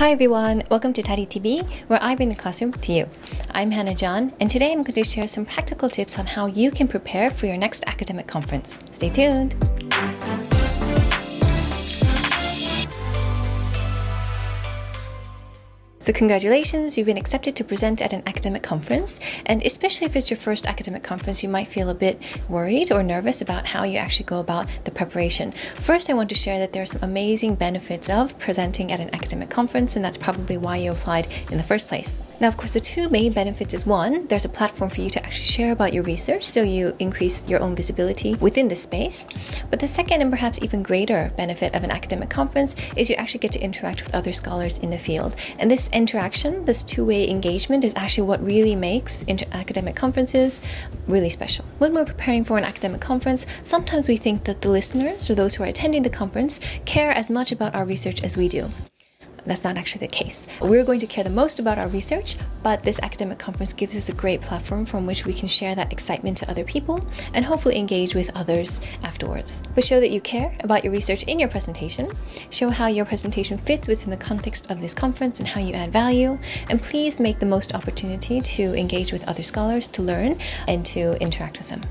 Hi everyone, welcome to Tidy TV, where I bring the classroom to you. I'm Hannah John, and today I'm going to share some practical tips on how you can prepare for your next academic conference. Stay tuned! So congratulations, you've been accepted to present at an academic conference, and especially if it's your first academic conference, you might feel a bit worried or nervous about how you actually go about the preparation. First, I want to share that there are some amazing benefits of presenting at an academic conference, and that's probably why you applied in the first place. Now, of course, the two main benefits is one, there's a platform for you to actually share about your research, so you increase your own visibility within this space. But the second and perhaps even greater benefit of an academic conference is you actually get to interact with other scholars in the field. And this interaction, this two-way engagement, is actually what really makes academic conferences really special. When we're preparing for an academic conference, sometimes we think that the listeners or those who are attending the conference care as much about our research as we do. That's not actually the case. We're going to care the most about our research, but this academic conference gives us a great platform from which we can share that excitement to other people and hopefully engage with others afterwards. But show that you care about your research in your presentation, show how your presentation fits within the context of this conference and how you add value, and please make the most opportunity to engage with other scholars, to learn, and to interact with them.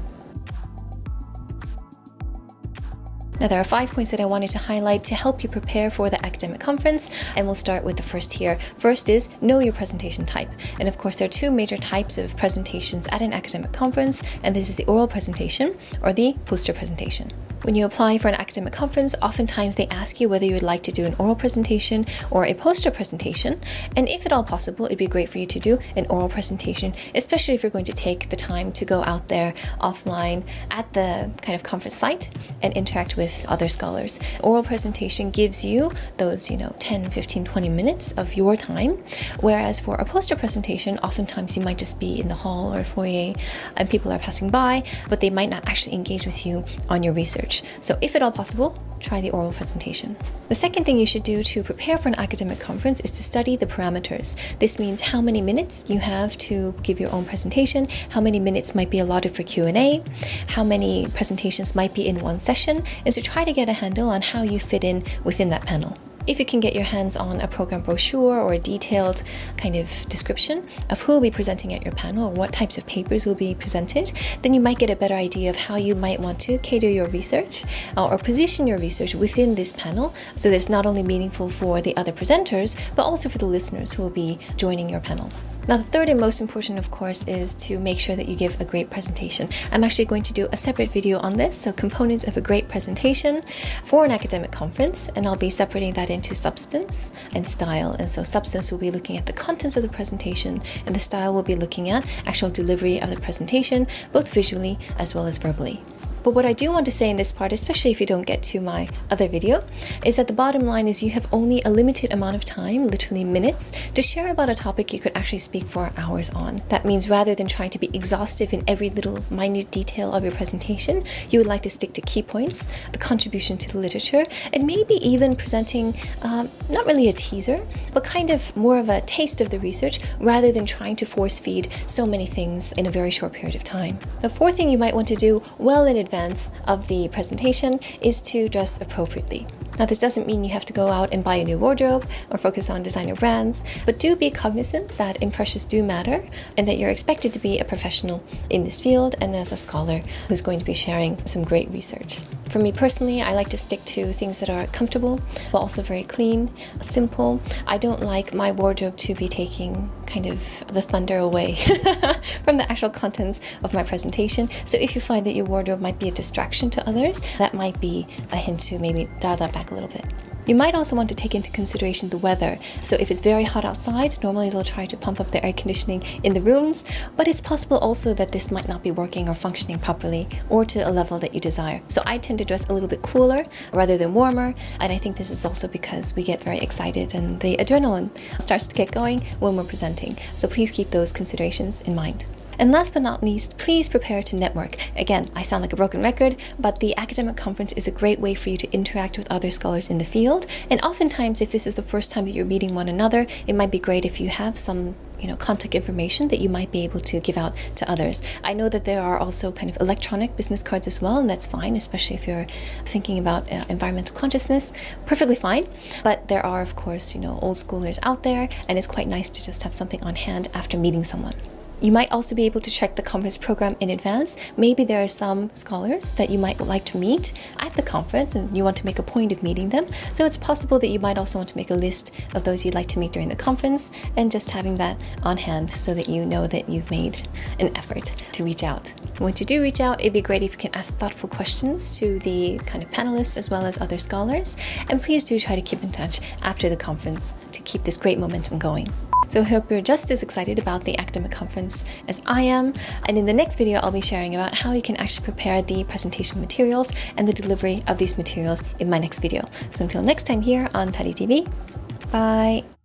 Now, there are 5 points that I wanted to highlight to help you prepare for the academic conference, and we'll start with the first here. First is know your presentation type. And of course, there are two major types of presentations at an academic conference, and this is the oral presentation or the poster presentation. When you apply for an academic conference, oftentimes they ask you whether you would like to do an oral presentation or a poster presentation. And if at all possible, it'd be great for you to do an oral presentation, especially if you're going to take the time to go out there offline at the kind of conference site and interact with other scholars. Oral presentation gives you those, 10, 15, 20 minutes of your time. Whereas for a poster presentation, oftentimes you might just be in the hall or foyer and people are passing by, but they might not actually engage with you on your research. So if at all possible, try the oral presentation. The second thing you should do to prepare for an academic conference is to study the parameters. This means how many minutes you have to give your own presentation, how many minutes might be allotted for Q&A, how many presentations might be in one session, and so try to get a handle on how you fit in within that panel. If you can get your hands on a program brochure or a detailed kind of description of who will be presenting at your panel or what types of papers will be presented, then you might get a better idea of how you might want to cater your research or position your research within this panel so that it's not only meaningful for the other presenters, but also for the listeners who will be joining your panel. Now, the third and most important, of course, is to make sure that you give a great presentation. I'm actually going to do a separate video on this, so components of a great presentation for an academic conference, and I'll be separating that into substance and style. And so substance will be looking at the contents of the presentation, and the style will be looking at actual delivery of the presentation, both visually as well as verbally. But what I do want to say in this part, especially if you don't get to my other video, is that the bottom line is you have only a limited amount of time, literally minutes, to share about a topic you could actually speak for hours on. That means rather than trying to be exhaustive in every little minute detail of your presentation, you would like to stick to key points, the contribution to the literature, and maybe even presenting not really a teaser, but kind of more of a taste of the research rather than trying to force feed so many things in a very short period of time. The fourth thing you might want to do well in advance of the presentation is to dress appropriately. Now, this doesn't mean you have to go out and buy a new wardrobe or focus on designer brands, but do be cognizant that impressions do matter and that you're expected to be a professional in this field and as a scholar who's going to be sharing some great research. For me personally, I like to stick to things that are comfortable, but also very clean, simple. I don't like my wardrobe to be taking kind of the thunder away from the actual contents of my presentation. So if you find that your wardrobe might be a distraction to others, that might be a hint to maybe dial that back a little bit. You might also want to take into consideration the weather. So if it's very hot outside, normally they'll try to pump up the air conditioning in the rooms, but it's possible also that this might not be working or functioning properly or to a level that you desire. So I tend to dress a little bit cooler rather than warmer, and I think this is also because we get very excited and the adrenaline starts to get going when we're presenting. So please keep those considerations in mind. And last but not least, please prepare to network. Again, I sound like a broken record, but the academic conference is a great way for you to interact with other scholars in the field. And oftentimes, if this is the first time that you're meeting one another, it might be great if you have some contact information that you might be able to give out to others. I know that there are also kind of electronic business cards as well, and that's fine, especially if you're thinking about environmental consciousness. Perfectly fine. But there are, of course, old schoolers out there, and it's quite nice to just have something on hand after meeting someone. You might also be able to check the conference program in advance. Maybe there are some scholars that you might like to meet at the conference and you want to make a point of meeting them. So it's possible that you might also want to make a list of those you'd like to meet during the conference and just having that on hand so that you know that you've made an effort to reach out. Once you do reach out, it'd be great if you can ask thoughtful questions to the kind of panelists as well as other scholars. And please do try to keep in touch after the conference to keep this great momentum going. So I hope you're just as excited about the academic conference as I am. And in the next video, I'll be sharing about how you can actually prepare the presentation materials and the delivery of these materials in my next video. So until next time here on Tidy TV, bye.